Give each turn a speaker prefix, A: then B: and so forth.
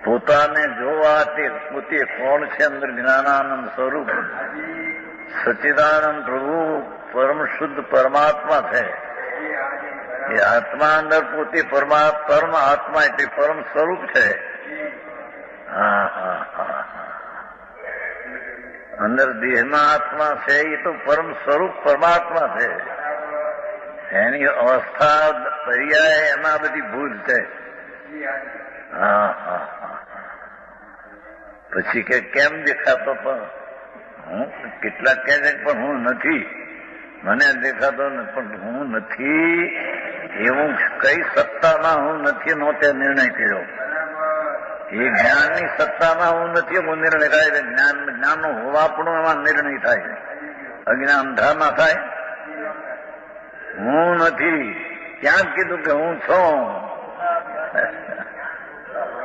A: પોતાને જોવા તે પોતે કોણ છે? અંદર જ્ઞાનાનંદ સ્વરૂપ સચ્ચિદાનંદ પ્રભુ પરમ શુદ્ધ પરમાત્મા છે. એ આત્મા અંદર પોતે પરમ આત્મા એટલે પરમ સ્વરૂપ છે. અંદર દેહમાં આત્મા છે એ તો પરમ સ્વરૂપ પરમાત્મા છે. એની અવસ્થા પર્યાય એમાં બધી ભૂલ છે. પછી કે કેમ દેખાતો? પણ હું કેટલાક કહે છે પણ હું નથી, મને દેખાતો પણ હું નથી એવું કઈ સત્તામાં હું નથી નો તે નિર્ણય કર્યો. એ જ્ઞાનની સત્તામાં હું નથી એવો નિર્ણય થાય. જ્ઞાનનો હોવાપણું એમાં નિર્ણય થાય. અજ્ઞાન અંધામાં થાય. હું નથી, ક્યાં કીધું કે હું છું?